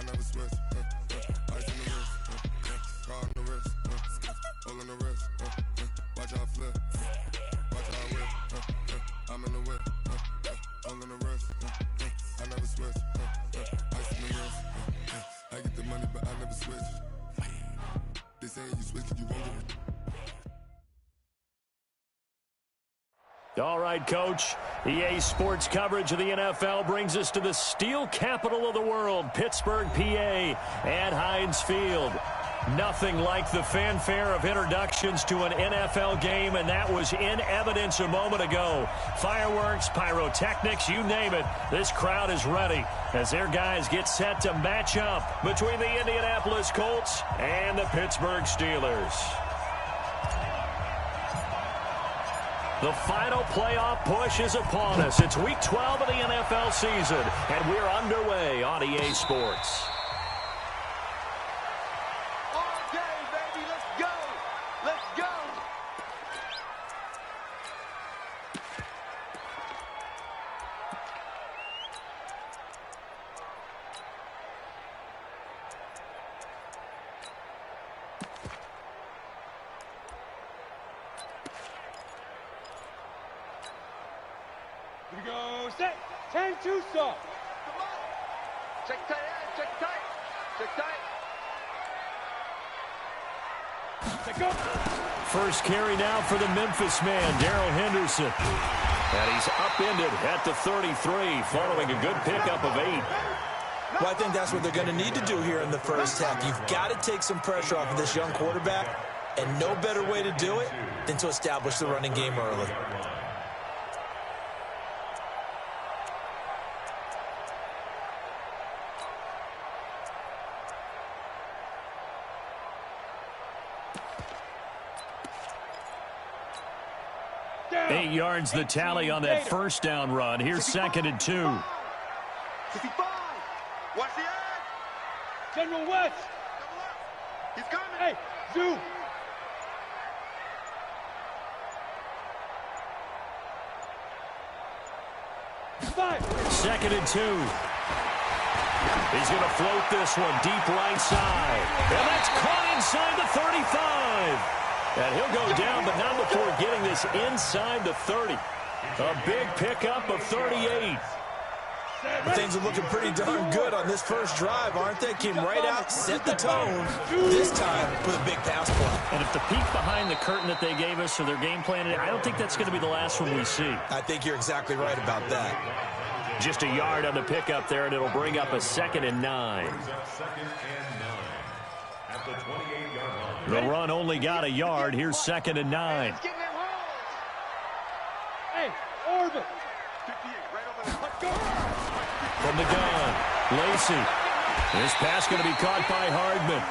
never switch. Ice in the wrist. Car on the wrist. All in the wrist. Watch how I flip. Watch how I whip. I'm in the whip. All in the wrist. I never switch. Ice in the wrist. I get the money, but I never switch. They say you switch, you won't get it. All right, Coach. EA Sports coverage of the NFL brings us to the steel capital of the world, Pittsburgh, PA, and Heinz Field. Nothing like the fanfare of introductions to an NFL game, and that was in evidence a moment ago. Fireworks, pyrotechnics, you name it. This crowd is ready as their guys get set to match up between the Indianapolis Colts and the Pittsburgh Steelers. The final playoff push is upon us. It's Week 12 of the NFL season, and we're underway on EA Sports. All day, baby. Let's go. Let's go. Here we go, set, 10-2 stop. Come on. Check tight, check tight. Check tight. Check go. First carry now for the Memphis man, Darrell Henderson. And he's upended at the 33, following a good pickup of 8. Well, I think that's what they're going to need to do here in the first half. You've got to take some pressure off of this young quarterback, and no better way to do it than to establish the running game early. Down. 8 yards the tally on that first down run. Here's 2nd and 2. 55. Watch the edge. General West. Double up. He's coming. Hey, zoom. Five. 2nd and 2. He's going to float this one deep right side. And that's caught inside the 35. And he'll go down, but not before getting this inside the 30. A big pickup of 38. Things are looking pretty darn good on this first drive, aren't they? Came right out, set the tone, this time with a big pass play. And if the peek behind the curtain that they gave us or their game plan, I don't think that's going to be the last one we see. I think you're exactly right about that. Just a yard on the pickup there, and it'll bring up a 2nd and 9. The run only got a yard. Here's 2nd and 9. Hey, orbit. 58, right over there. Let's go. From the gun, Lacey. This pass going to be caught by Hardman.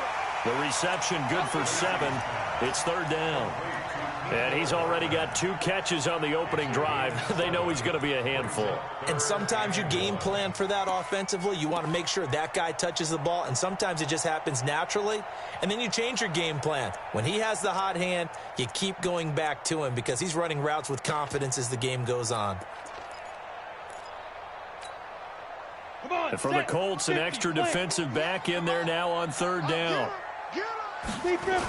The reception good for 7. It's 3rd down. And he's already got 2 catches on the opening drive. They know he's going to be a handful. And sometimes you game plan for that offensively. You want to make sure that guy touches the ball, and sometimes it just happens naturally. And then you change your game plan. When he has the hot hand, you keep going back to him because he's running routes with confidence as the game goes on. Come on. And for the Colts, an extra defensive back in there now on 3rd down. Deep rip.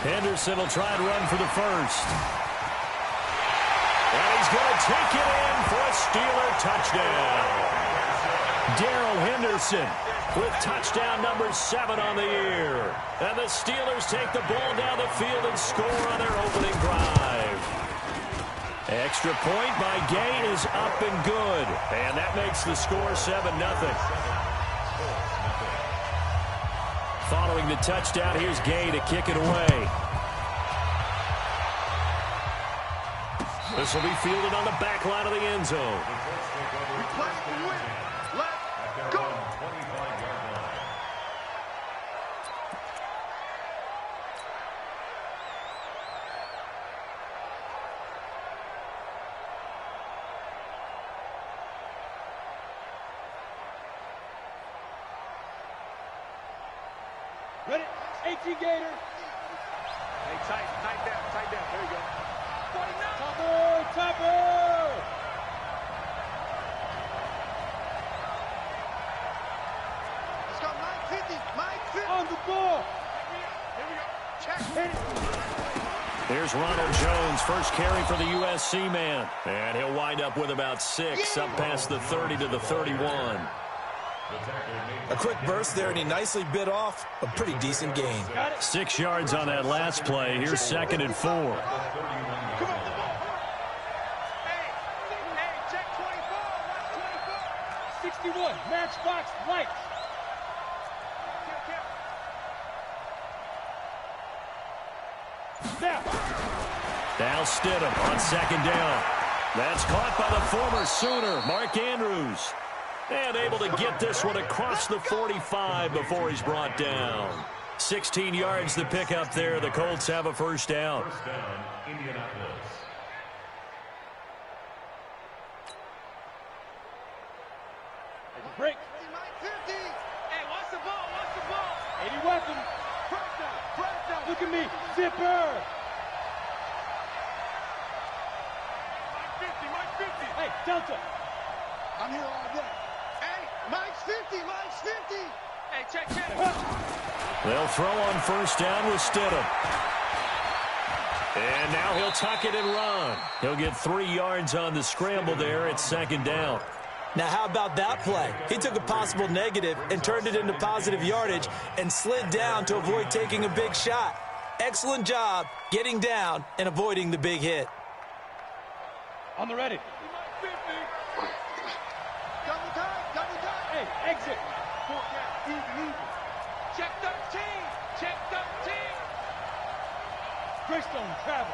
Henderson will try and run for the first. And he's going to take it in for a Steeler touchdown. Darrell Henderson with touchdown number 7 on the year. And the Steelers take the ball down the field and score on their opening drive. Extra point by Gay is up and good. And that makes the score 7-0. Following the touchdown, here's Gay to kick it away. This will be fielded on the back line of the end zone. Let's go. Ready? 18 Gator. Hey, tight down. There you go. Topper. Let's on the ball. Here we go. Check. Hit it. Here's Ronald Jones, first carry for the USC man. And he'll wind up with about 6, up past the 30 to the 31. A quick burst there, and he nicely bit off a pretty decent gain. 6 yards on that last play. Here's 2nd and 4. Come on. Hey, check 24. Watch 24. 61, matchbox lights. Now Stidham on 2nd down. That's caught by the former Sooner, Mark Andrews. And able to get this one across the 45 before he's brought down. 16 yards to pick up there. The Colts have a first down. Break. Hey, watch the ball, watch the ball. 80 weapon. First down. Look at me. Zipper. Mike 50. Hey, Delta. I'm here all day. Hey, Mike's 50. Hey, check. They'll throw on first down with Stidham. And now he'll tuck it and run. He'll get 3 yards on the scramble there at 2nd down. Now, how about that play? He took a possible negative and turned it into positive yardage and slid down to avoid taking a big shot. Excellent job getting down and avoiding the big hit. On the ready. Double time. Hey, exit. Even. Check 13. Greystone travel.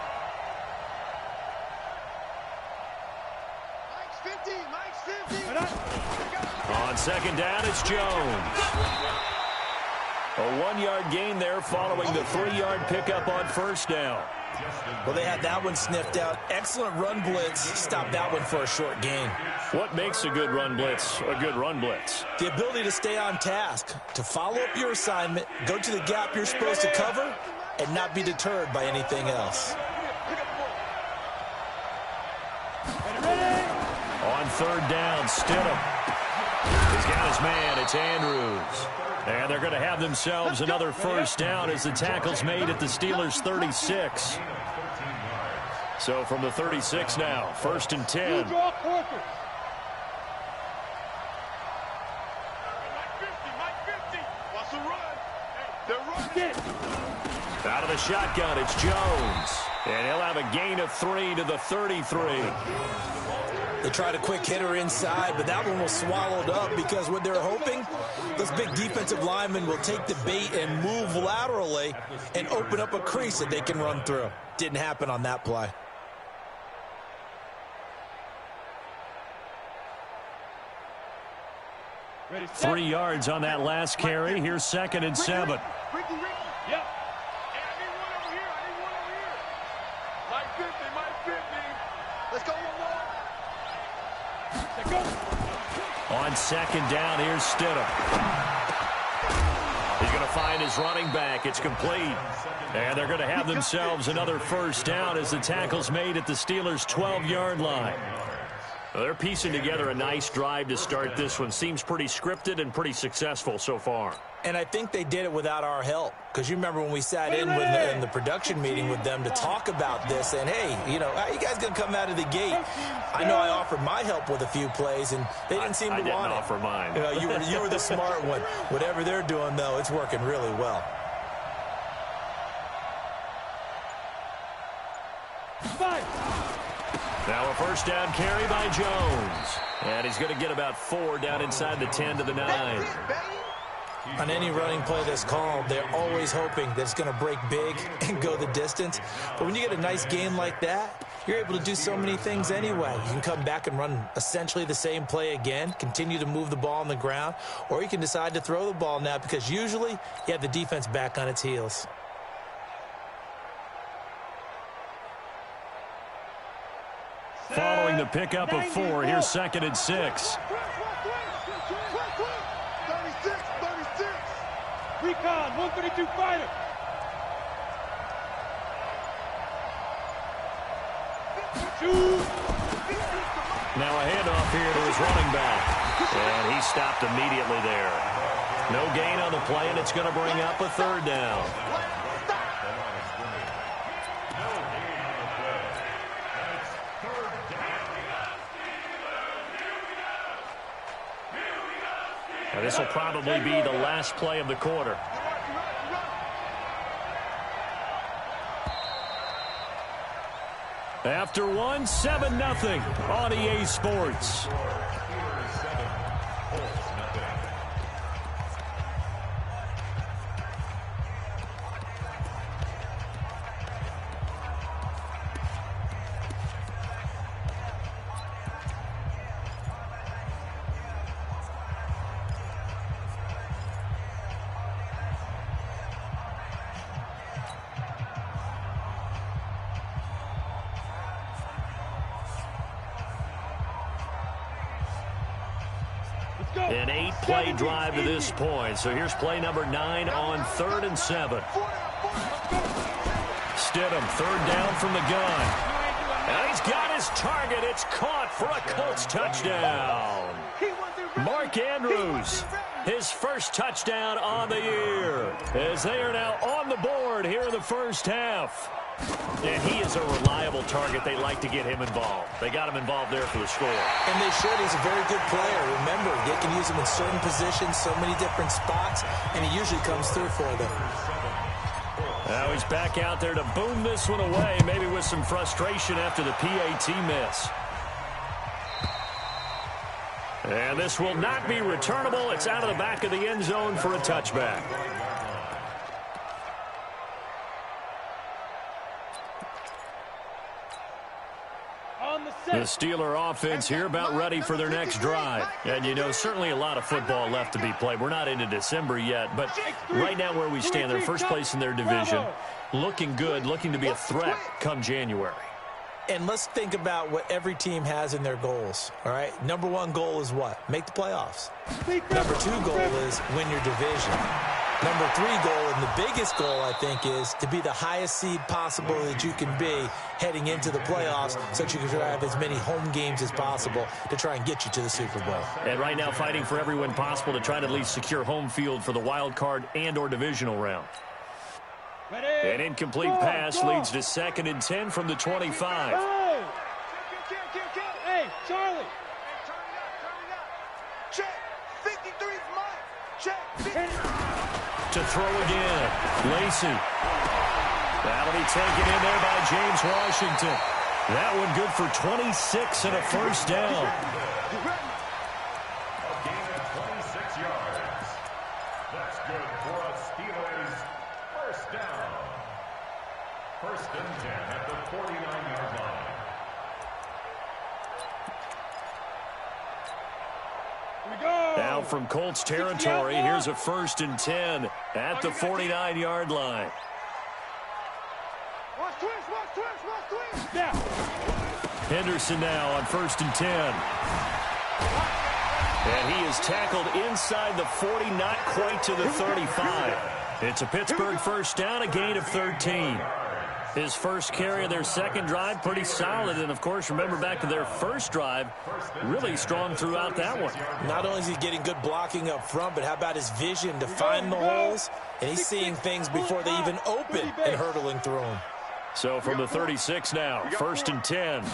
Mike's 50. On 2nd down, it's Jones. A 1-yard gain there following the 3-yard pickup on first down. Well, they had that one sniffed out. Excellent run blitz. Stopped that one for a short gain. What makes a good run blitz a good run blitz? The ability to stay on task, to follow up your assignment, go to the gap you're supposed to cover, and not be deterred by anything else. On 3rd down, Stidham. He's got his man. It's Andrews. And they're going to have themselves another first down as the tackle's made at the Steelers' 36. So from the 36 now, 1st and 10. Mike 50. Watch the run. They're running. Out of the shotgun, it's Jones. And he'll have a gain of 3 to the 33. They tried a quick hitter inside, but that one was swallowed up because what they're hoping, those big defensive linemen will take the bait and move laterally and open up a crease that they can run through. Didn't happen on that play. Ready, 3 yards on that last carry. Here's 2nd and 7. Yep. Hey, I need one over here. Mike 50. Let's go, On 2nd down, here's Stidham. He's going to find his running back. It's complete. And they're going to have themselves another first down as the tackle's made at the Steelers' 12-yard line. Well, they're piecing together a nice drive to start this one. Seems pretty scripted and pretty successful so far. And I think they did it without our help. Because you remember when we sat in the production meeting with them to talk about this. And, hey, you know, how are you guys going to come out of the gate? I know I offered my help with a few plays, and they didn't seem to want it. I didn't offer mine. You know, you were the smart one. Whatever they're doing, though, it's working really well. Now a first down carry by Jones. And he's going to get about 4 down inside the 10 to the 9. On any running play that's called, they're always hoping that it's going to break big and go the distance. But when you get a nice game like that, you're able to do so many things anyway. You can come back and run essentially the same play again, continue to move the ball on the ground, or you can decide to throw the ball now because usually you have the defense back on its heels. Following the pickup of 4, here's 2nd and 6. Recon, 132 fighter. Now a handoff here to his running back. And he stopped immediately there. No gain on the play, and it's going to bring up a third down. Now, this will probably be the last play of the quarter. After one, 7-0 on EA Sports. An 8-play drive to this point. So here's play number 9 on 3rd and 7. Stidham, 3rd down from the gun. And he's got his target. It's caught for a Colts touchdown. Mark Andrews, his first touchdown on the year, as they are now on the board here in the first half. And he is a reliable target. They like to get him involved. They got him involved there for the score. And they should. He's a very good player. Remember, they can use him in certain positions, so many different spots, and he usually comes through for them. Now he's back out there to boom this one away, maybe with some frustration after the PAT miss. And this will not be returnable. It's out of the back of the end zone for a touchback. The Steeler offense here about ready for their next drive. And, you know, certainly a lot of football left to be played. We're not into December yet, but right now where we stand, they're first place in their division. Looking good, looking to be a threat come January. And let's think about what every team has in their goals, all right? Number 1 goal is what? Make the playoffs. Number 2 goal is win your division. Number 3 goal, and the biggest goal, I think, is to be the highest seed possible that you can be heading into the playoffs so that you can have as many home games as possible to try and get you to the Super Bowl. And right now fighting for every win possible to try to at least secure home field for the wild card and or divisional round. An incomplete pass leads to 2nd and 10 from the 25. Hey, Charlie. Check. 53's mine. Check. To throw again. Lacey. That'll be taken in there by James Washington. That one good for 26 and a first down. A gain of 26 yards. That's good for a Steelers first down. 1st and 10 at the 49-yard line. Now from Colts territory, here's a 1st and 10 at the 49-yard line. Watch twist. Henderson now on 1st and 10. And he is tackled inside the 40, not quite to the 35. It's a Pittsburgh first down, a gain of 13. His first carry of their second drive, pretty solid. And, of course, remember back to their first drive, really strong throughout that one. Not only is he getting good blocking up front, but how about his vision to find the holes? And he's seeing things before they even open and hurtling through them. So from the 36 now, 1st and 10.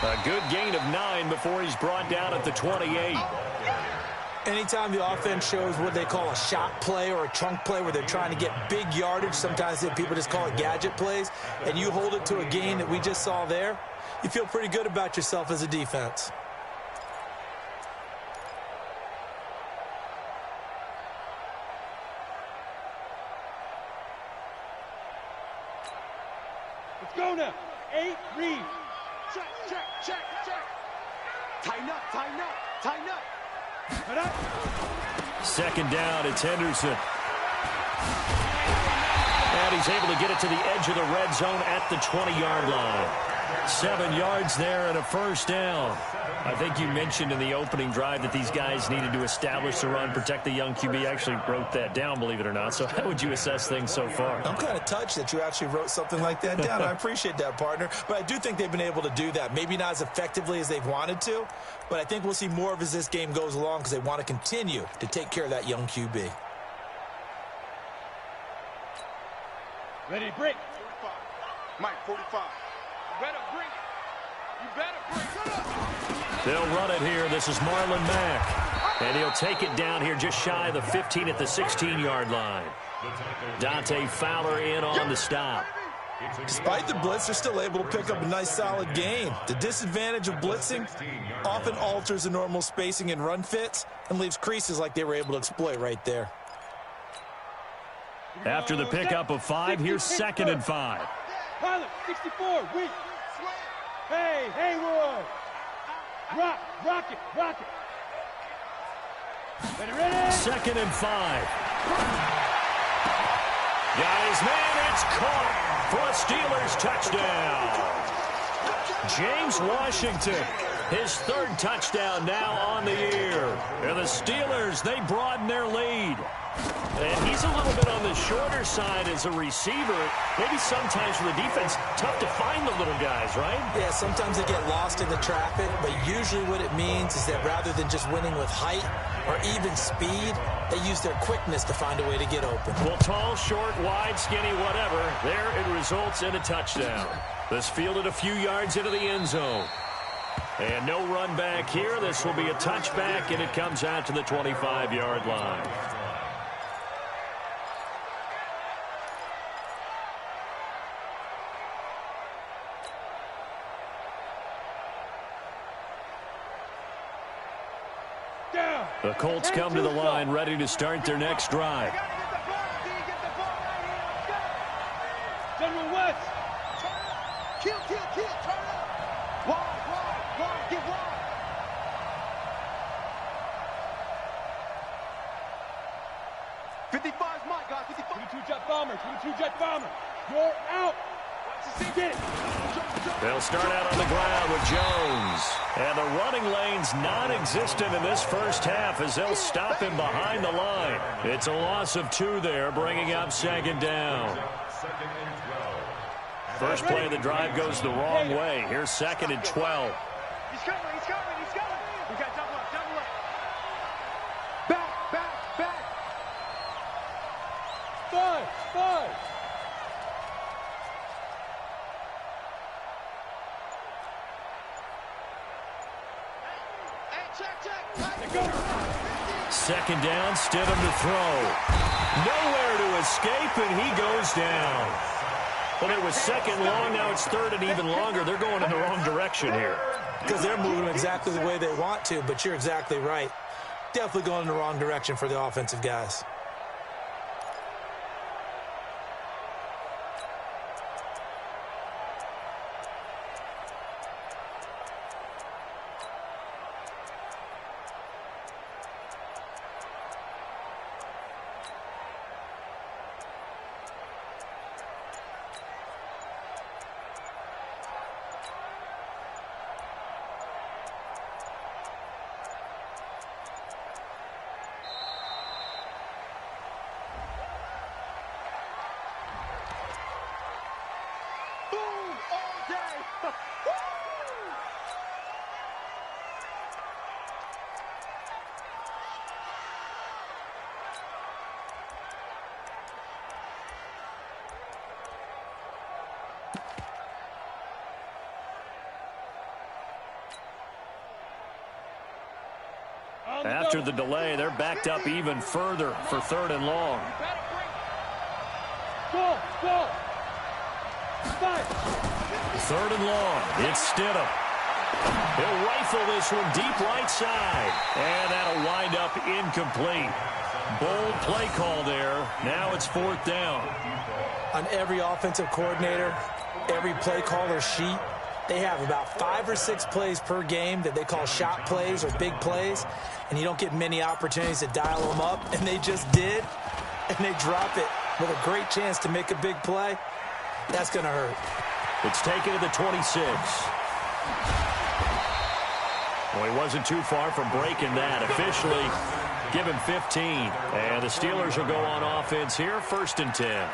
A good gain of 9 before he's brought down at the 28. Anytime the offense shows what they call a shot play or a chunk play where they're trying to get big yardage, sometimes people just call it gadget plays, and you hold it to a gain that we just saw there, you feel pretty good about yourself as a defense. Let's go now. 8, read. Check. Tighten up. 2nd down, it's Henderson. And he's able to get it to the edge of the red zone at the 20-yard line. 7 yards there and a first down. I think you mentioned in the opening drive that these guys needed to establish the run, protect the young QB. I actually wrote that down, believe it or not. So how would you assess things so far? I'm kind of touched that you actually wrote something like that down. I appreciate that, partner. But I do think they've been able to do that. Maybe not as effectively as they've wanted to, but I think we'll see more of as this game goes along because they want to continue to take care of that young QB. Ready, break. 45. Mike, 45. You better bring it. You better bring it up. They'll run it here. This is Marlon Mack. And he'll take it down here just shy of the 15 at the 16-yard line. Dante Fowler in on the stop. Despite the blitz, they're still able to pick up a nice, solid gain. The disadvantage of blitzing often alters the normal spacing and run fits and leaves creases like they were able to exploit right there. After the pickup of 5, here's 2nd and 5. Pilot, 64, weak. Hey, Haywood. Rock it. Ready. 2nd and 5. Got his man, it's caught for a Steelers touchdown. James Washington, his 3rd touchdown now on the year. And the Steelers, they broaden their lead. And he's a little bit on the shorter side as a receiver. Maybe sometimes for the defense, tough to find the little guys, right? Yeah, sometimes they get lost in the traffic, but usually what it means is that rather than just winning with height or even speed, they use their quickness to find a way to get open. Well, tall, short, wide, skinny, whatever, there it results in a touchdown. This fielded a few yards into the end zone. And no run back here. This will be a touchback, and it comes out to the 25-yard line. The Colts come to the line, ready to start their next drive. General West. Kill, turn up. Wide, get wide. $55's Mike, guys, 55. 22 jet bomber. You're out. Get it. They'll start out on the ground with Jones. And the running lane's non-existent in this first half as they'll stop him behind the line. It's a loss of 2 there, bringing up 2nd down. First play of the drive goes the wrong way. Here's 2nd and 12. He's coming. We got double up. Back. 5. Check. 2nd down, Stidham to throw. Nowhere to escape, and he goes down. Well, it was 2nd long, now it's 3rd and even longer. They're going in the wrong direction here. Because they're moving exactly the way they want to, but you're exactly right. Definitely going in the wrong direction for the offensive guys. After the delay, they're backed up even further for 3rd and long. Go. 3rd and long. It's Stidham. He'll rifle this one deep right side. And that'll wind up incomplete. Bold play call there. Now it's 4th down. On every offensive coordinator, every play caller sheet, they have about 5 or 6 plays per game that they call shot plays or big plays, and you don't get many opportunities to dial them up, and they just did, and they drop it with a great chance to make a big play. That's going to hurt. It's taken to the 26. Well, he wasn't too far from breaking that. Officially, give him 15. And the Steelers will go on offense here, 1st and 10.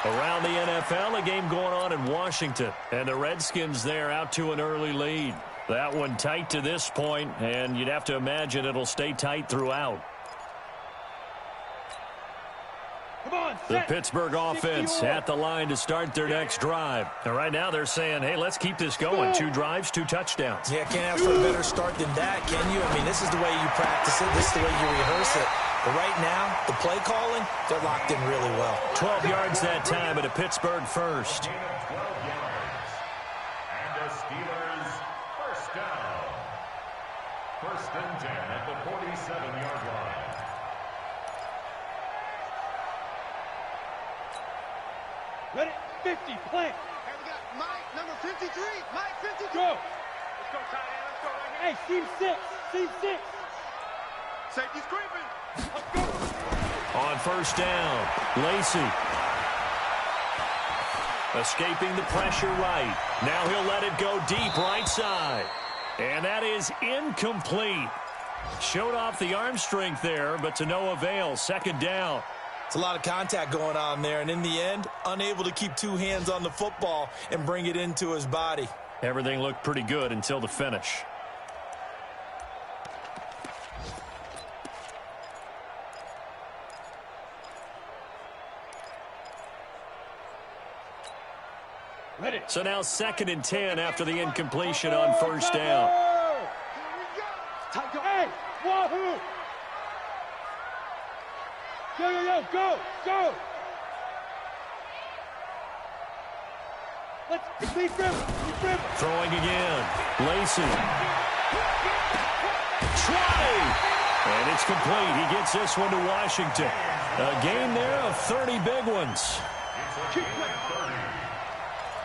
Around the NFL, a game going on in Washington. And the Redskins there out to an early lead. That one tight to this point, and you'd have to imagine it'll stay tight throughout. The Pittsburgh offense at the line to start their next drive. And right now they're saying, hey, let's keep this going. 2 drives, 2 touchdowns. Yeah, can't ask for a better start than that, can you? I mean, this is the way you practice it. This is the way you rehearse it. But right now, the play calling, they're locked in really well. 12 yards that time at a Pittsburgh first. And the Steelers first down. 1st and 10 at the 47-yard line. Ready? 50, play. Hey, we got Mike, number 53. Mike, 53. Go. Let's go, tight end. Let's go right here. Hey, seam 6. Seam 6. Safety's creeping. Let's go. On 1st down, Lacy. Escaping the pressure right. Now he'll let it go deep right side. And that is incomplete. Showed off the arm strength there, but to no avail. 2nd down. It's a lot of contact going on there, and in the end, unable to keep 2 hands on the football and bring it into his body. Everything looked pretty good until the finish. Ready. So now 2nd and 10 after the incompletion on 1st down. Hey, wahoo! Yo, go, go! Let's be driven. Throwing again. Lacy. Try! And it's complete. He gets this one to Washington. A gain there of 30 big ones.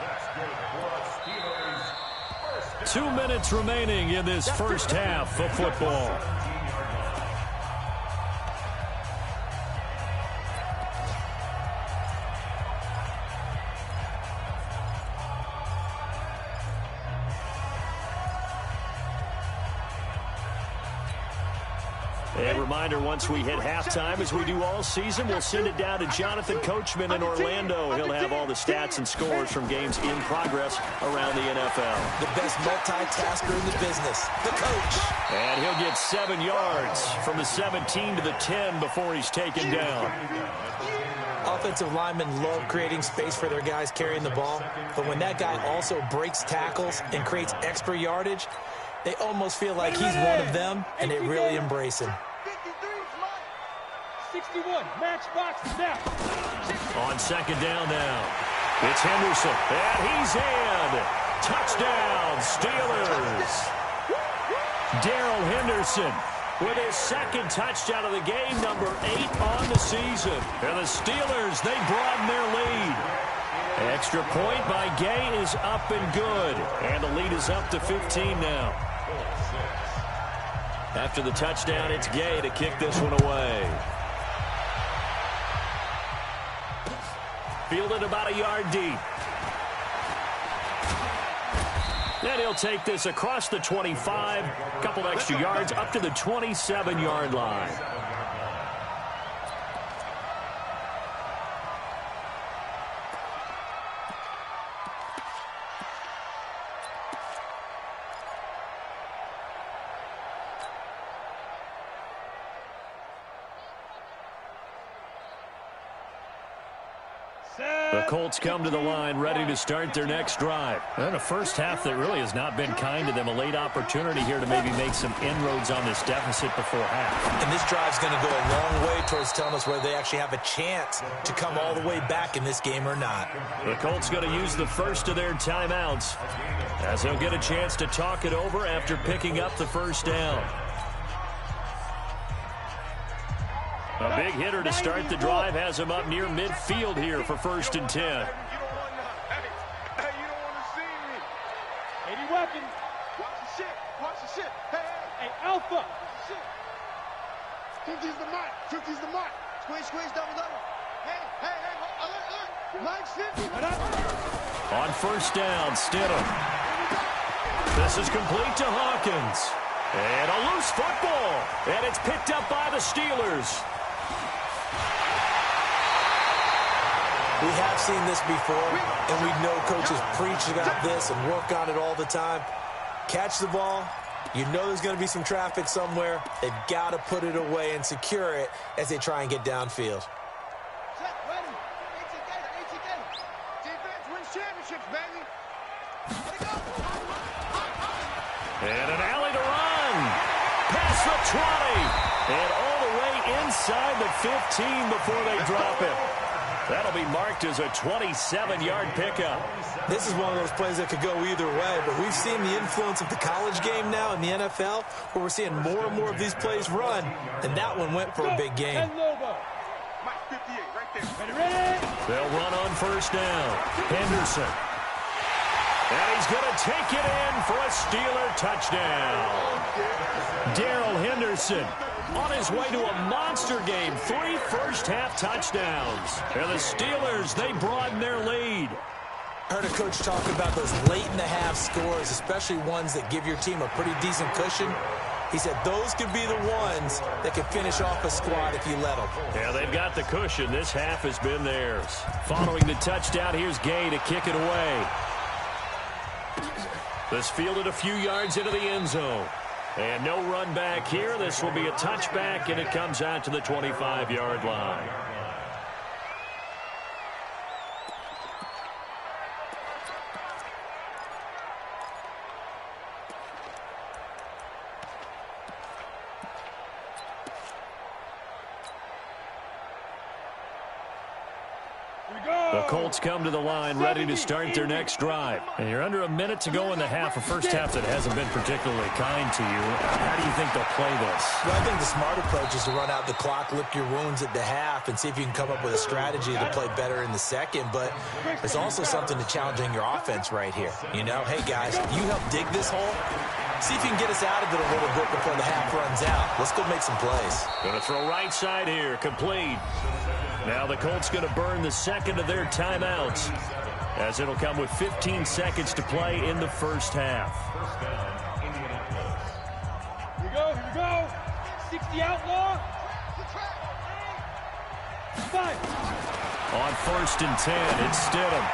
That's good for a Steelers first down. 2 minutes remaining in this first half of football. A reminder, once we hit halftime, as we do all season, we'll send it down to Jonathan Coachman in Orlando. He'll have all the stats and scores from games in progress around the NFL. The best multitasker in the business, the coach. And he'll get 7 yards from the 17 to the 10 before he's taken down. Offensive linemen love creating space for their guys carrying the ball, but when that guy also breaks tackles and creates extra yardage, they almost feel like he's one of them, and they really embrace him. 61, matchbox now. On 2nd down now, it's Henderson, and he's in. Touchdown, Steelers. Darrell Henderson with his 2nd touchdown of the game, number 8 on the season. And the Steelers, they broaden their lead. Extra point by Gay is up and good. And the lead is up to 15 now. After the touchdown, it's Gay to kick this one away. Fielded about a yard deep. And he'll take this across the 25, a couple extra yards up to the 27-yard line. The Colts come to the line ready to start their next drive. And a first half that really has not been kind to them. A late opportunity here to maybe make some inroads on this deficit before half. And this drive's going to go a long way towards telling us whether they actually have a chance to come all the way back in this game or not. The Colts going to use the first of their timeouts as they'll get a chance to talk it over after picking up the first down. A big hitter to start the drive has him up near midfield here for 1st and 10. Hey, you don't want to see me. 80 weapons. Watch the shit. Watch the shit. Hey, Hey, Alpha. shit. 50's the mark. 50's the mark. Squeeze, double. Hey, alert. Mike's 50. On first down, Stidham. This is complete to Hawkins. And a loose football. And it's picked up by the Steelers. We have seen this before, and we know coaches preach about this and work on it all the time. Catch the ball. You know there's going to be some traffic somewhere. They've got to put it away and secure it as they try and get downfield. Defense wins championships, baby. And an alley to run. Past the 20. And all the way inside the 15 before they drop it. That'll be marked as a 27-yard pickup. This is one of those plays that could go either way, but we've seen the influence of the college game now in the NFL, where we're seeing more and more of these plays run, and that one went for a big gain. Mike 58 right there. They'll run on first down. Henderson. And he's going to take it in for a Steeler touchdown. Darrell Henderson on his way to a monster game. 3 first-half touchdowns. And the Steelers, they broaden their lead. I heard a coach talk about those late-in-the-half scores, especially ones that give your team a pretty decent cushion. He said those could be the ones that could finish off a squad if you let them. Yeah, they've got the cushion. This half has been theirs. Following the touchdown, here's Gay to kick it away. This fielded a few yards into the end zone. And no run back here. This will be a touchback, and it comes out to the 25-yard line. The Colts come to the line ready to start their next drive. And you're under a minute to go in the half, a first half that hasn't been particularly kind to you. How do you think they'll play this? Well, I think the smart approach is to run out the clock, lick your wounds at the half, and see if you can come up with a strategy to play better in the second. But there's also something to challenging your offense right here. You know, hey, guys, you help dig this hole. See if you can get us out of it a little bit before the half runs out. Let's go make some plays. Going to throw right side here, complete. Now the Colts going to burn the second of their timeouts, as it'll come with 15 seconds to play in the first half. Here we go. 60 outlaw. 5. On first and 10, it's Stidham.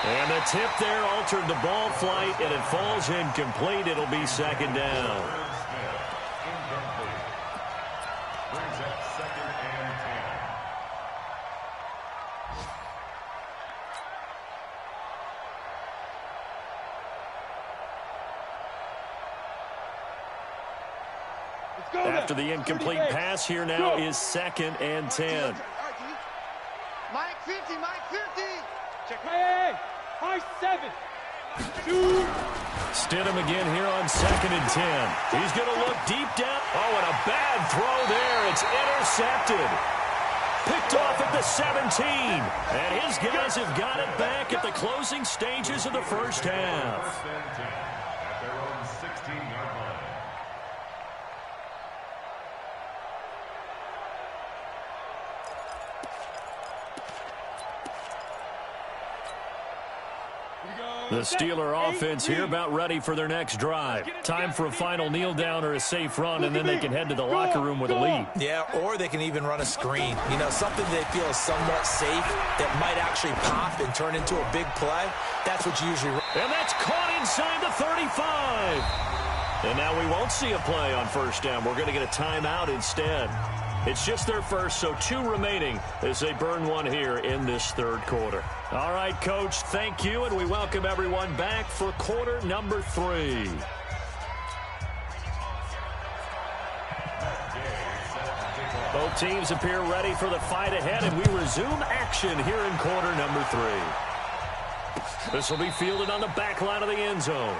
And the tip there altered the ball flight, and it falls incomplete. It'll be second down. After the incomplete pass, here now is second and 10. Mike 50, Mike 50. Check high 7. Stidham again here on second and 10. He's going to look deep down. Oh, and a bad throw there. It's intercepted. Picked off at the 17. And his guys have got it back at the closing stages of the first half. At their own 16-yard line. The Steeler offense here about ready for their next drive. Time for a final kneel down or a safe run, and then they can head to the locker room with a lead. Yeah, or they can even run a screen. You know, something they feel is somewhat safe that might actually pop and turn into a big play. That's what you usually run. And that's caught inside the 35. And now we won't see a play on first down. We're going to get a timeout instead. It's just their first, so 2 remaining as they burn one here in this third quarter. All right, Coach, thank you, and we welcome everyone back for quarter number 3. Both teams appear ready for the fight ahead, and we resume action here in quarter number 3. This will be fielded on the back line of the end zone.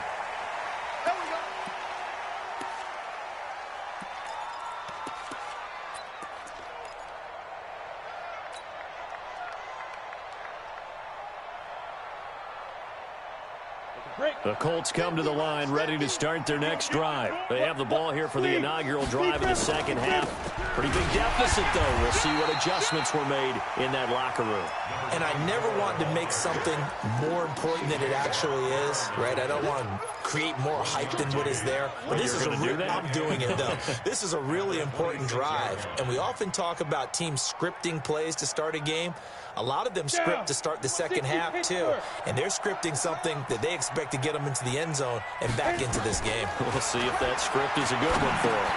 The Colts come to the line ready to start their next drive. They have the ball here for the inaugural drive of the second half. Pretty big deficit, though. We'll see what adjustments were made in that locker room. And I never want to make something more important than it actually is, right? I don't want to create more hype than what is there. But this is I'm doing it, though. This is a really important drive. And we often talk about teams scripting plays to start a game. A lot of them script to start the second half, too. And they're scripting something that they expect to get them into the end zone and back into this game. We'll see if that script is a good one for them.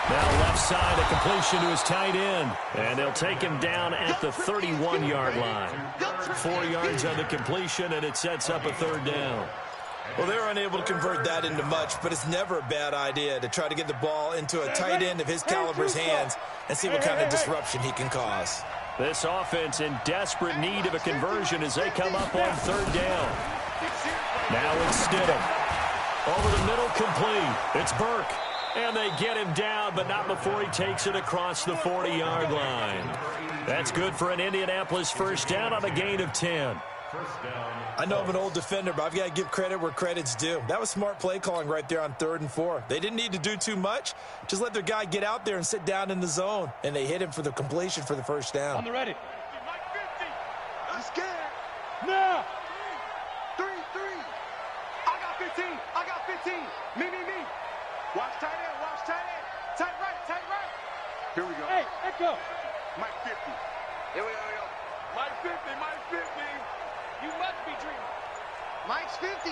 Now left side, a completion to his tight end. And they'll take him down at the 31-yard line. 4 yards on the completion, and it sets up a third down. Well, they're unable to convert that into much, but it's never a bad idea to try to get the ball into a tight end of his caliber's hands and see what kind of disruption he can cause. This offense in desperate need of a conversion as they come up on third down. Now it's Stidham. Over the middle, complete. It's Burke. And they get him down, but not before he takes it across the 40-yard line. That's good for an Indianapolis first down on a gain of 10. I know I'm an old defender, but I've got to give credit where credit's due. That was smart play calling right there on 3rd and 4. They didn't need to do too much. Just let their guy get out there and sit down in the zone. And they hit him for the completion for the first down. On the ready. I'm scared. Now. 3. I got 15. I got 15. Me. Watch tight end. Watch tight end. Tight right. Here we go. Hey, echo. Mike 50. Here we go. Mike 50. You must be dreaming. Mike's 50.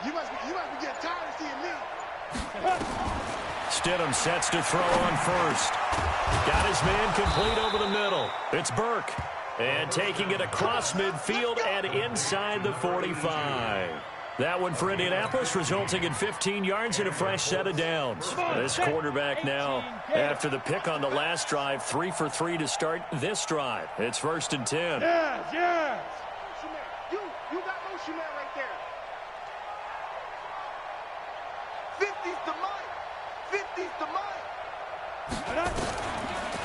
You must be getting tired of seeing me. Stidham sets to throw on first. Got his man complete over the middle. It's Burke. And taking it across midfield and inside the 45. That one for Indianapolis, resulting in 15 yards and a fresh set of downs. This quarterback now, after the pick on the last drive, 3 for 3 to start this drive. It's 1st and 10. Yes. You got motion man right there. 50's the mic. 50's the mic.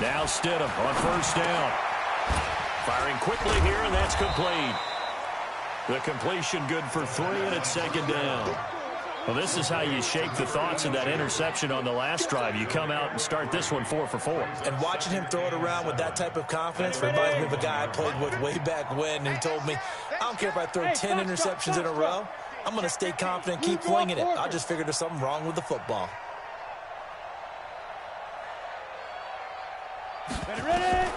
Now Stidham on first down. Firing quickly here, and that's complete. The completion good for 3, and it's 2nd down. Well, this is how you shake the thoughts of that interception on the last drive. You come out and start this one 4 for 4. And watching him throw it around with that type of confidence reminds me of a guy I played with way back when, and he told me, I don't care if I throw 10 interceptions in a row. I'm going to stay confident, keep flinging it. I just figured there's something wrong with the football. Ready.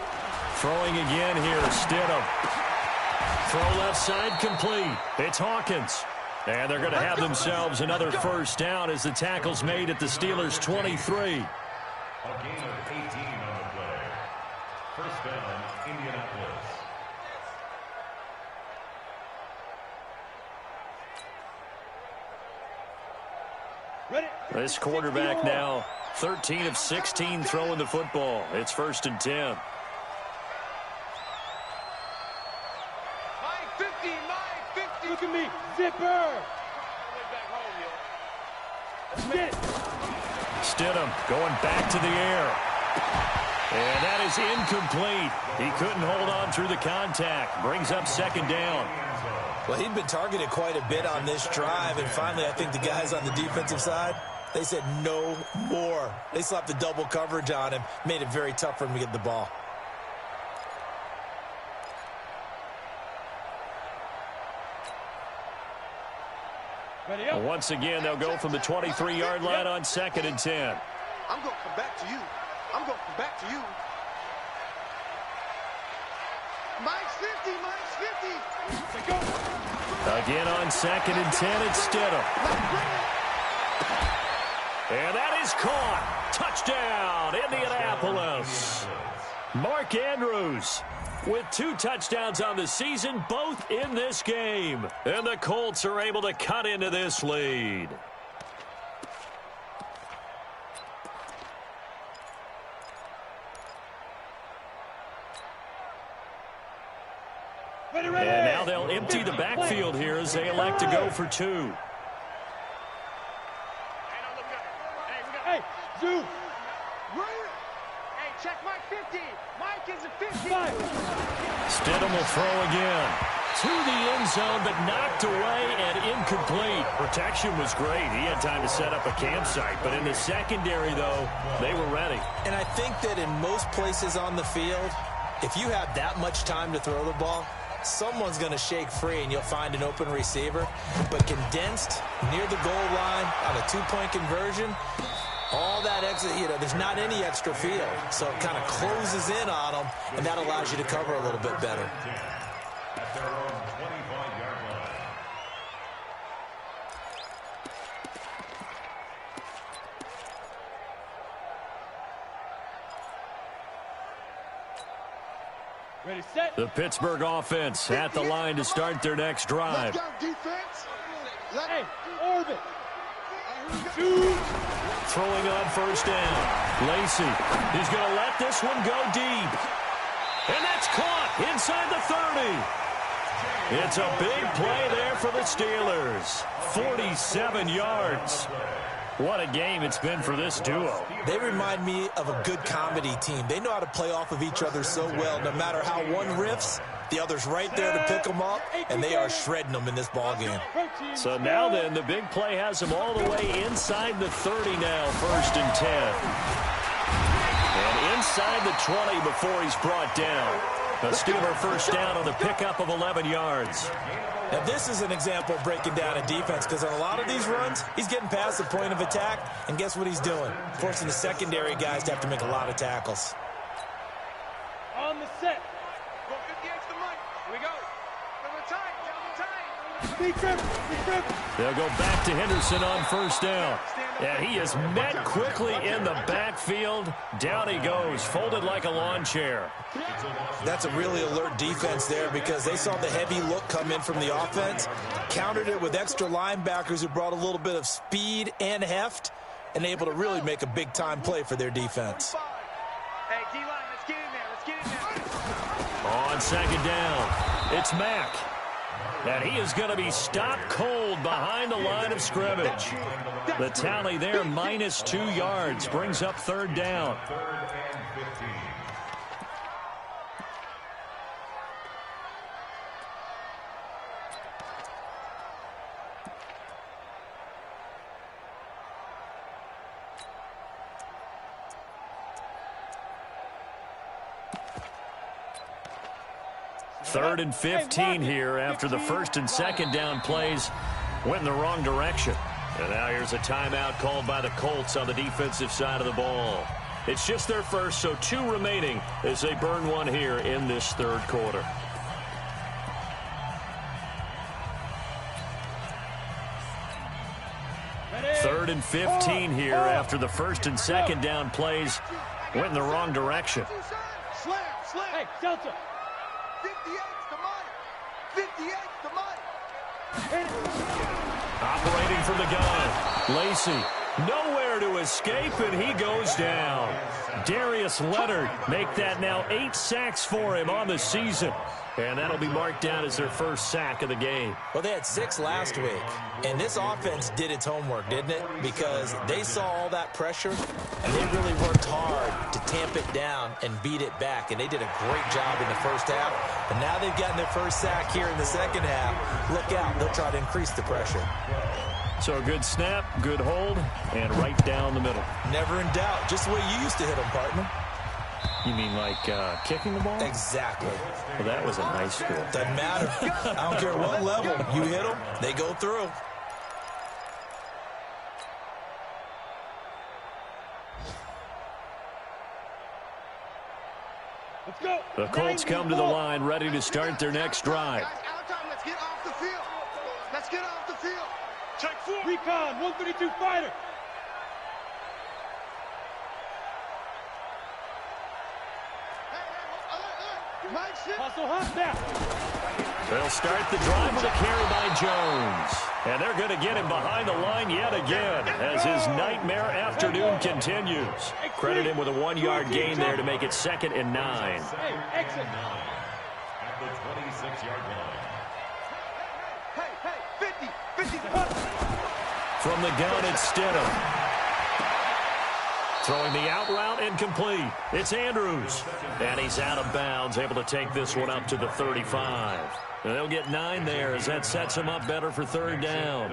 Throwing again here, Stidham. Throw left side complete. It's Hawkins. And they're going to have themselves another first down as the tackle's made at the Steelers' 23. A gain of 18 on the play. First down, Indianapolis. Ready. This quarterback now 13 of 16 throwing the football. It's 1st and 10. Look at me, zipper. Get it. Stidham going back to the air. And that is incomplete. He couldn't hold on through the contact. Brings up 2nd down. Well, he'd been targeted quite a bit on this drive, and finally I think the guys on the defensive side, they said no more. They slapped the double coverage on him, made it very tough for him to get the ball. Once again, they'll go from the 23-yard line on 2nd and 10. I'm going to come back to you. Mike's 50. Again on 2nd and 10, it's Stidham. And that is caught. Touchdown, Indianapolis. Mark Andrews with 2 touchdowns on the season, both in this game. And the Colts are able to cut into this lead. And now they'll empty the backfield here as they elect to go for 2. Hey, Zoo. Hey, check Mike 50. Mike is a 50. Stidham will throw again. to the end zone, but knocked away and incomplete. Protection was great. He had time to set up a campsite, but in the secondary, though, they were ready. And I think that in most places on the field, if you have that much time to throw the ball, someone's going to shake free and you'll find an open receiver. But condensed near the goal line on a two-point conversion, all that extra, there's not any extra field. So it kind of closes in on them, and that allows you to cover a little bit better. At their own 25-yard line. Ready, set. The Pittsburgh offense at the line to start their next drive. Let's go, defense. Hey, orbit. Two. Throwing on first down. Lacy is going to let this one go deep. And that's caught inside the 30. It's a big play there for the Steelers. 47 yards. What a game it's been for this duo. They remind me of a good comedy team. They know how to play off of each other so well. No matter how one riffs, the other's right there to pick them up, and they are shredding them in this ballgame. So now then, the big play has them all the way inside the 30 now, 1st and 10. And inside the 20 before he's brought down. A Steeler first down on the pickup of 11 yards. Now, this is an example of breaking down a defense, because on a lot of these runs, he's getting past the point of attack, and guess what he's doing? Forcing the secondary guys to have to make a lot of tackles. On the set. Go 50 extra money. Here we go. Double time. Big trip. Big trip. They'll go back to Henderson on first down. And he is met quickly in the backfield. Down he goes, folded like a lawn chair. That's a really alert defense there, because they saw the heavy look come in from the offense, countered it with extra linebackers who brought a little bit of speed and heft, and able to really make a big-time play for their defense. Hey, D-line, let's get in there. Let's get in there. On second down, it's Mack. And he is going to be stopped cold behind the line of scrimmage. The tally there, -2 yards, brings up 3rd down. 3rd and 15. Third and 15 here after the 1st and 2nd down plays went in the wrong direction. And now here's a timeout called by the Colts on the defensive side of the ball. It's just their first, so 2 remaining as they burn one here in this 3rd quarter. Third and 15 here after the 1st and 2nd down plays went in the wrong direction. Slam, slam. Hey, Delta. 58's the money. 58's the money. Operating from the gun, Lacy nowhere to escape, and he goes down. Darius Leonard make that now 8 sacks for him on the season. And that'll be marked down as their first sack of the game. Well, they had 6 last week, and this offense did its homework, didn't it? Because they saw all that pressure, and they really worked hard to tamp it down and beat it back, and they did a great job in the first half. And now they've gotten their first sack here in the second half. Look out, they'll try to increase the pressure. So a good snap, good hold, and right down the middle. Never in doubt, just the way you used to hit them, partner. You mean like kicking the ball? Exactly. Well, that was in high school. Doesn't matter. I don't care what level. You hit them, they go through. Let's go. The Colts come to the line ready to start their next drive. Guys, out time. Let's get off the field. Let's get off the field. Check 4. Recon, 132 fighter. Hustle hot now. They'll start the drive with a carry by Jones. And they're going to get him behind the line yet again as his nightmare afternoon continues. Credit him with a 1-yard gain there to make it 2nd and 9. Hey, exit. At the 26-yard line. Hey, 50. From the gun, it's Stidham. Throwing the out route incomplete. It's Andrews. And he's out of bounds, able to take this one up to the 35. And they'll get 9 there as that sets him up better for third down.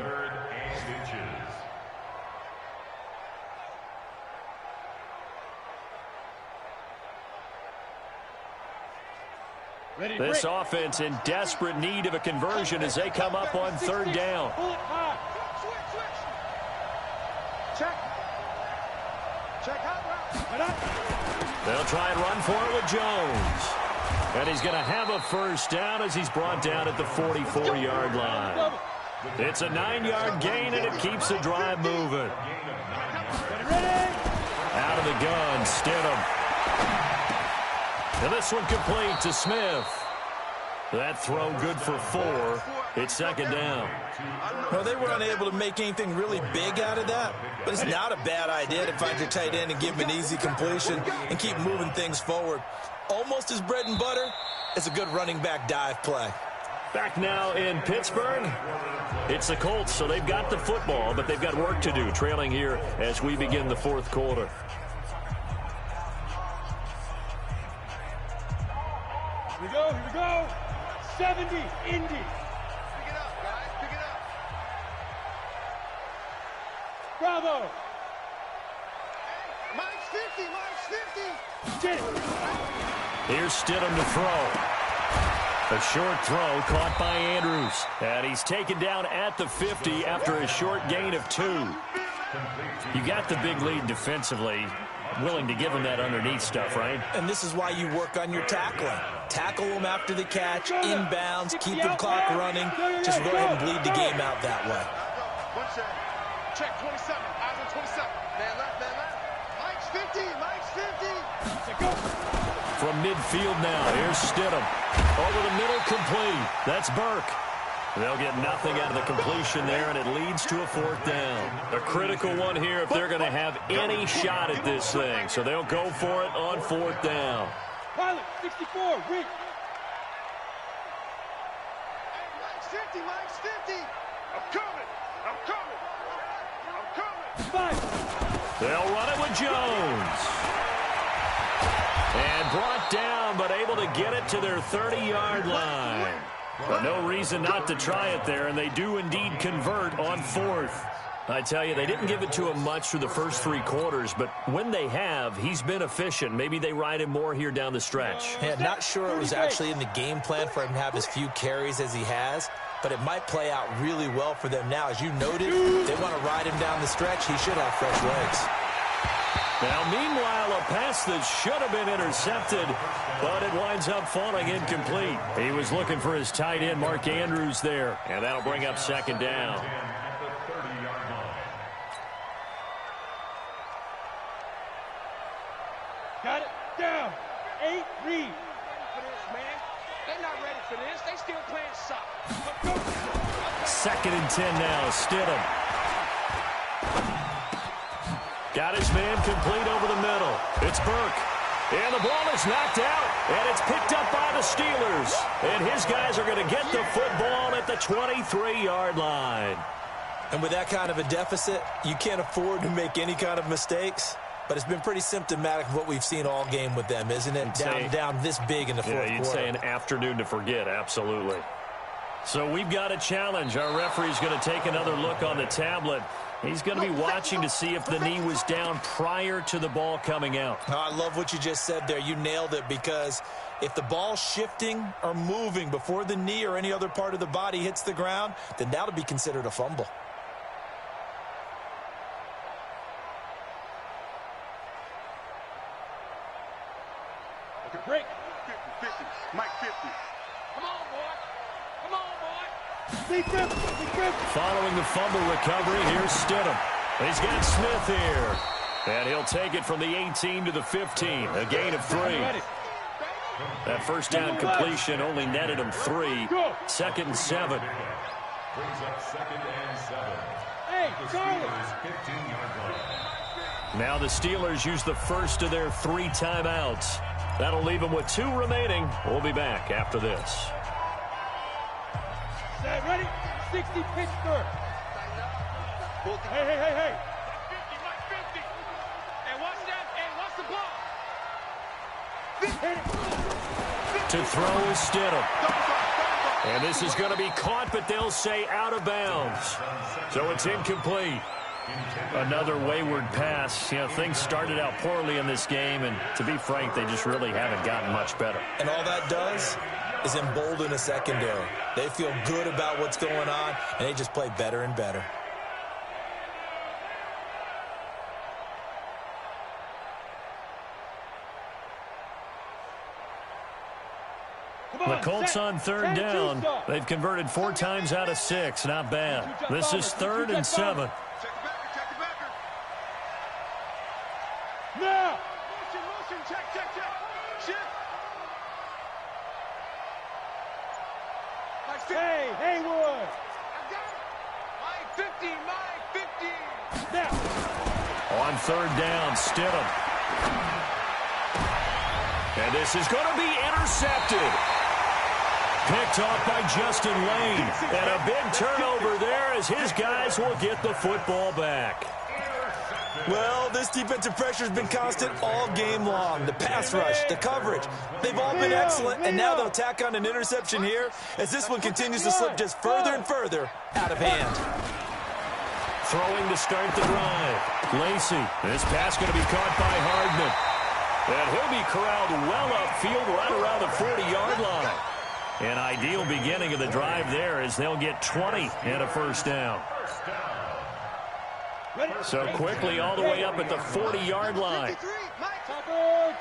This offense in desperate need of a conversion as they come up on third down. They'll try and run for it with Jones. And he's going to have a first down as he's brought down at the 44-yard line. It's a 9-yard gain, and it keeps the drive moving. Out of the gun, Stidham. And this one complete to Smith. That throw good for 4. It's second down. Well, they were unable to make anything really big out of that, but it's not a bad idea to find your tight end and give him an easy completion and keep moving things forward. Almost his bread and butter. It's a good running back dive play. Back now in Pittsburgh. It's the Colts, so they've got the football, but they've got work to do, trailing here as we begin the fourth quarter. Here we go, here we go. 70, Indy. Pick it up, guys, pick it up. Bravo. Mike's 50, Mike's 50. Get it. Here's Stidham to throw. A short throw caught by Andrews. And he's taken down at the 50 after a short gain of 2. You got the big lead defensively. Willing to give him that underneath stuff, right? And this is why you work on your tackling. Tackle them after the catch, inbounds, keep the clock running. Just go ahead and bleed the game out that way. One check. Check 27. Eyes on 27. Man left, man left. Mike's 50, Mike's 50. From midfield now, here's Stidham. Over the middle, complete. That's Burke. They'll get nothing out of the completion there, and it leads to a fourth down. A critical one here if they're going to have any shot at this thing. So they'll go for it on fourth down. Pilot, 64, Rick. Mike's 50, Mike's 50. I'm coming, I'm coming, I'm coming. 5. They'll run it with Jones. And brought down, but able to get it to their 30-yard line. But no reason not to try it there, and they do indeed convert on fourth. I tell you, they didn't give it to him much through the first 3 quarters, but when they have, he's been efficient. Maybe they ride him more here down the stretch. Yeah, not sure it was actually in the game plan for him to have as few carries as he has, but it might play out really well for them now. As you noted, they want to ride him down the stretch. He should have fresh legs. Now, meanwhile, a pass that should have been intercepted, but it winds up falling incomplete. He was looking for his tight end, Mark Andrews, there, and that'll bring up second down. Got it. Down. 8, read. For this, man. They're not ready for this. They still playing soccer. Second and 10 now, Stidham. Got his man complete over the middle. It's Burke. And the ball is knocked out. And it's picked up by the Steelers. And his guys are going to get the football at the 23-yard line. And with that kind of a deficit, you can't afford to make any kind of mistakes. But it's been pretty symptomatic of what we've seen all game with them, isn't it? Down this big in the fourth quarter. You'd say an afternoon to forget, absolutely. So we've got a challenge. Our referee's going to take another look on the tablet. He's going to be watching to see if the knee was down prior to the ball coming out. I love what you just said there. You nailed it, because if the ball's shifting or moving before the knee or any other part of the body hits the ground, then that'll be considered a fumble. Okay, break. 50, Mike 50. Come on, boy. Come on, boy. Following the fumble recovery, here's Stidham. He's got Smith here. And he'll take it from the 18 to the 15, a gain of 3. That first down completion only netted him 3. Second and 7. Brings up second and 7. Hey, The Steelers' 15-yard line. Now the Steelers use the first of their 3 timeouts. That'll leave them with 2 remaining. We'll be back after this. Set, ready? 60, Pittsburgh. Hey. 50, Mike 50. And watch To throw is Stidham. And this is going to be caught, but they'll say out of bounds. So it's incomplete. Another wayward pass. You know, things started out poorly in this game, and to be frank, they just really haven't gotten much better. And all that does is embolden a secondary. They feel good about what's going on, and they just play better and better. The Colts on third down. They've converted 4 times out of 6. Not bad. This is 3rd and 7. Now! Motion, check. Shift. Hey, Haywood! I got it. My 50. Now! On third down, Stidham. And this is going to be intercepted. Picked off by Justin Lane. And a big turnover there as his guys will get the football back. Well, this defensive pressure has been constant all game long. The pass rush, the coverage, they've all been excellent, and now they'll tack on an interception here as this one continues to slip just further and further out of hand. Throwing to start the drive. Lacey. This pass going to be caught by Hardman. And he'll be corralled well upfield right around the 40-yard line. An ideal beginning of the drive there as they'll get 20 and a first down. So quickly all the way up at the 40-yard line.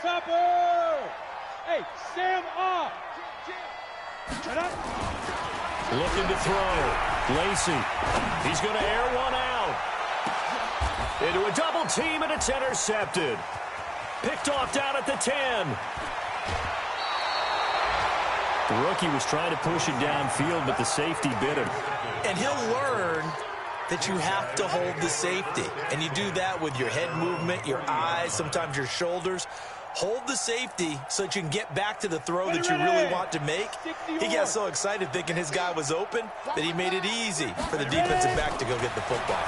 Topper! Hey, Sam off! Looking to throw. Lacey. He's going to air one out. Into a double team, and it's intercepted. Picked off down at the 10. The rookie was trying to push it downfield, but the safety bit him. And he'll learn that you have to hold the safety. And you do that with your head movement, your eyes, sometimes your shoulders. Hold the safety so that you can get back to the throw that you really want to make. He got so excited thinking his guy was open that he made it easy for the defensive back to go get the football.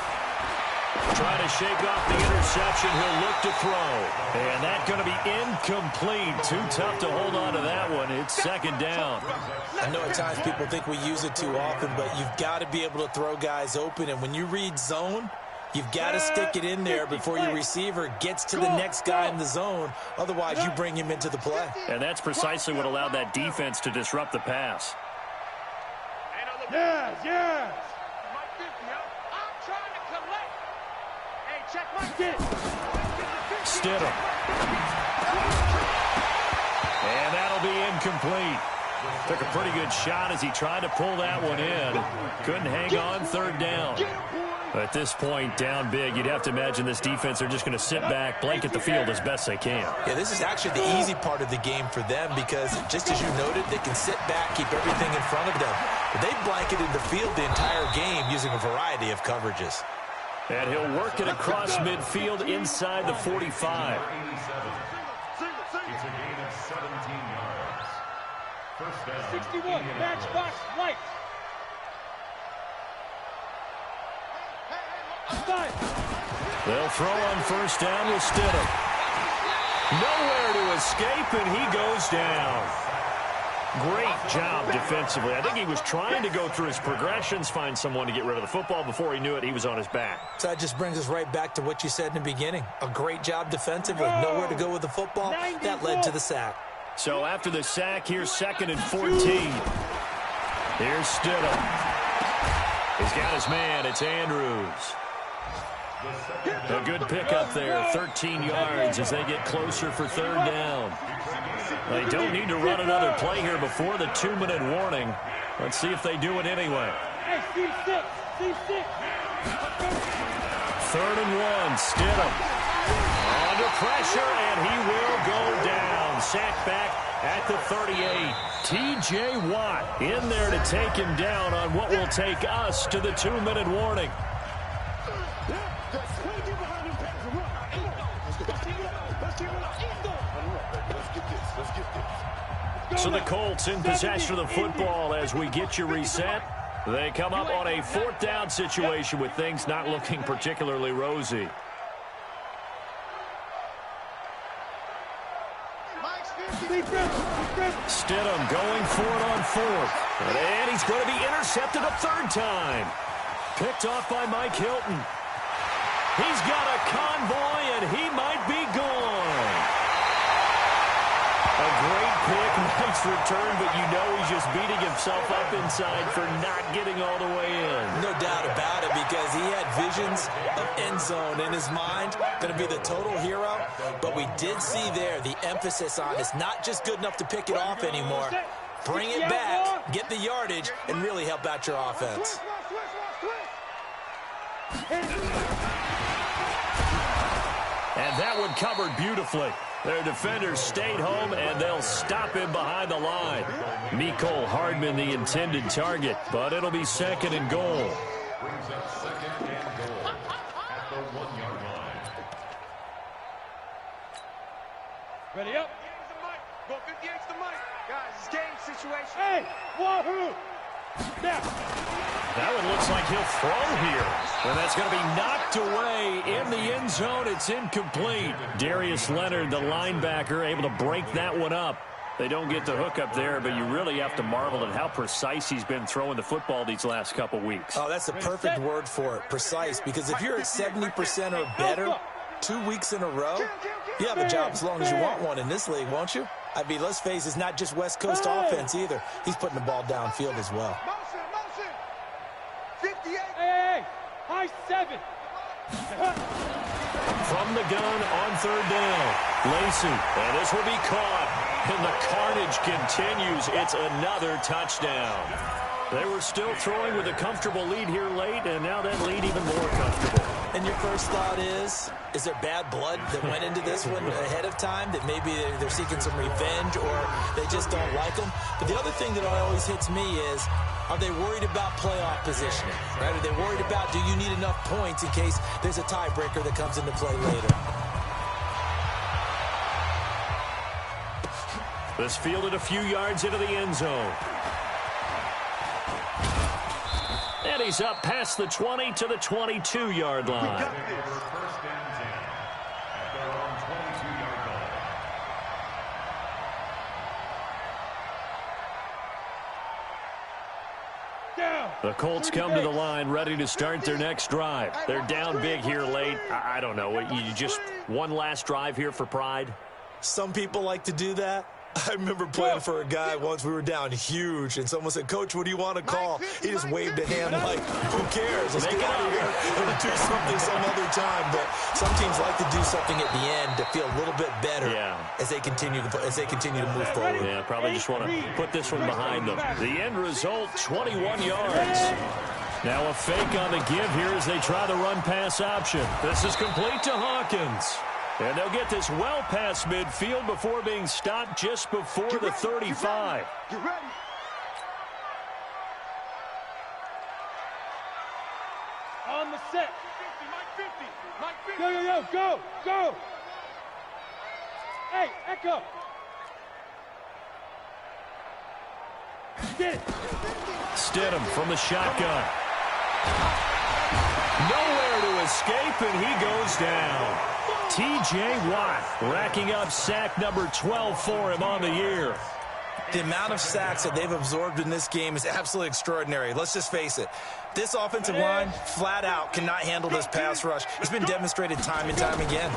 Trying to shake off the interception. He'll look to throw. And that's going to be incomplete. Too tough to hold on to that one. It's second down. I know at times people think we use it too often, but you've got to be able to throw guys open. And when you read zone, you've got to stick it in there before your receiver gets to the next guy in the zone. Otherwise, you bring him into the play. And that's precisely what allowed that defense to disrupt the pass. Yes! Stidham. And that'll be incomplete. Took a pretty good shot as he tried to pull that one in. Couldn't hang on third down. At this point, down big, you'd have to imagine this defense are just going to sit back, blanket the field as best they can. Yeah, this is actually the easy part of the game for them because, just as you noted, they can sit back, keep everything in front of them. But they blanketed the field the entire game using a variety of coverages. And he'll work it across midfield inside the 45. It's a gain of 17 yards. First down. 61, matchbox right. They'll throw on first down with Stidham. Nowhere to escape, and he goes down. Great job defensively. I think he was trying to go through his progressions, find someone to get rid of the football. Before he knew it, he was on his back. So that just brings us right back to what you said in the beginning. A great job defensively. Nowhere to go with the football. That led to the sack. So after the sack, here's 2nd and 14. Here's Stidham. He's got his man. It's Andrews. A good pickup there, 13 yards as they get closer for third down. They don't need to run another play here before the 2-minute warning. Let's see if they do it anyway. Hey, C6. 3rd and 1, Stidham. Under pressure, and he will go down. Sacked back at the 38. T.J. Watt in there to take him down on what will take us to the 2-minute warning. So the Colts in possession of the football as we get you reset. They come up on a 4th down situation with things not looking particularly rosy. Stidham going for it on fourth. And he's going to be intercepted a third time. Picked off by Mike Hilton. He's got a convoy, and he might be gone. A great pick, nice return, but you know he's just beating himself up inside for not getting all the way in. No doubt about it, because he had visions of end zone in his mind, going to be the total hero. But we did see there the emphasis on it's not just good enough to pick it off anymore. Bring it back, get the yardage, and really help out your offense. And that one covered beautifully. Their defenders stayed home, and they'll stop him behind the line. Mecole Hardman, the intended target, but it'll be second and goal. Brings up second and goal at the 1-yard line. Ready up. Go 58's the mic. Guys, it's game situation. Hey, wahoo! Now. That one looks like he'll throw here. And that's going to be knocked away in the end zone. It's incomplete. Darius Leonard, the linebacker, able to break that one up. They don't get the hook up there, but you really have to marvel at how precise he's been throwing the football these last couple weeks. Oh, that's the perfect word for it, precise, because if you're at 70% or better 2 weeks in a row, you have a job as long as you want one in this league, won't you? I mean, let's face it, it's not just West Coast offense either. He's putting the ball downfield as well. Motion. 58. Hey, high 7. From the gun on third down, Lacey, and this will be caught. And the carnage continues. It's another touchdown. They were still throwing with a comfortable lead here late, and now that lead even more comfortable. And your first thought is there bad blood that went into this one ahead of time, that maybe they're seeking some revenge or they just don't like them? But the other thing that always hits me is, are they worried about playoff positioning? Right? Are they worried about, do you need enough points in case there's a tiebreaker that comes into play later? This fielded a few yards into the end zone. And he's up past the 20 to the 22-yard line. First and 10 at their own 22-yard line. The Colts come to the line ready to start their next drive. They're down big here late. I don't know. You just one last drive here for pride? Some people like to do that. I remember playing for a guy once. We were down huge, and someone said, "Coach, what do you want to call?" He just waved a hand like, "Who cares? Let's get out of here and do something some other time." But some teams like to do something at the end to feel a little bit better as they continue to move forward. Yeah, probably just want to put this one behind them. The end result, 21 yards. Now a fake on the give here as they try the run-pass option. This is complete to Hawkins. And they'll get this well past midfield before being stopped just before the 35. Get ready. On the set. 50, Mike 50. Go. Hey, Echo. Get it. Stidham from the shotgun. Nowhere to escape, and he goes down. T.J. Watt racking up sack number 12 for him on the year. The amount of sacks that they've absorbed in this game is absolutely extraordinary. Let's just face it. This offensive line, flat out, cannot handle this pass rush. It's been demonstrated time and time again.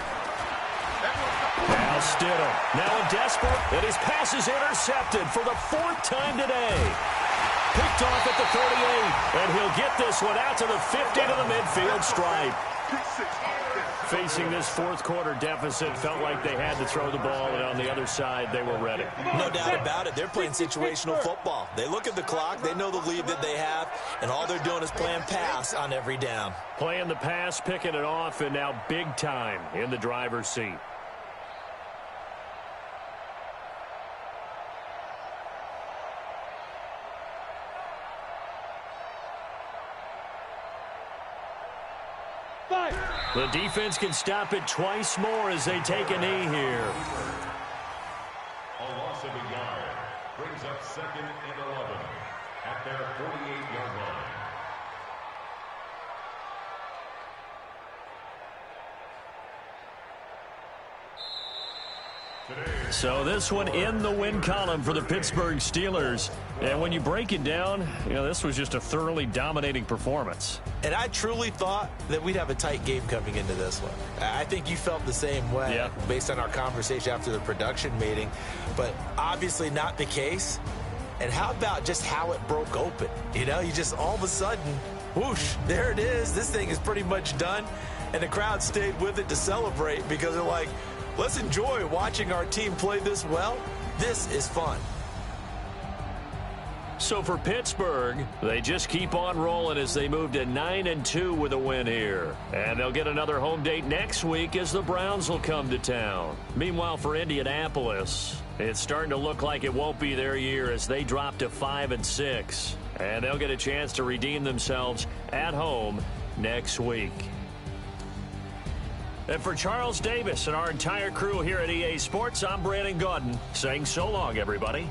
Now Stidham, now desperate, and his pass is intercepted for the 4th time today. Picked off at the 38, and he'll get this one out to the 50 to the midfield stripe. Facing this fourth quarter deficit, felt like they had to throw the ball, and on the other side, they were ready. No doubt about it. They're playing situational football. They look at the clock, they know the lead that they have, and all they're doing is playing pass on every down. Playing the pass, picking it off, and now big time in the driver's seat. The defense can stop it twice more as they take a knee here. A loss of a yard brings up second and 11 at their 48-yard line. So this one in the win column for the Pittsburgh Steelers. And when you break it down, this was just a thoroughly dominating performance. And I truly thought that we'd have a tight game coming into this one. I think you felt the same way based on our conversation after the production meeting, but obviously not the case. And how about just how it broke open? You just all of a sudden, whoosh, there it is. This thing is pretty much done. And the crowd stayed with it to celebrate because they're like, let's enjoy watching our team play this well. This is fun. So for Pittsburgh, they just keep on rolling as they move to 9-2 with a win here. And they'll get another home date next week as the Browns will come to town. Meanwhile, for Indianapolis, it's starting to look like it won't be their year as they drop to 5-6. And they'll get a chance to redeem themselves at home next week. And for Charles Davis and our entire crew here at EA Sports, I'm Brandon Gaudin saying so long, everybody.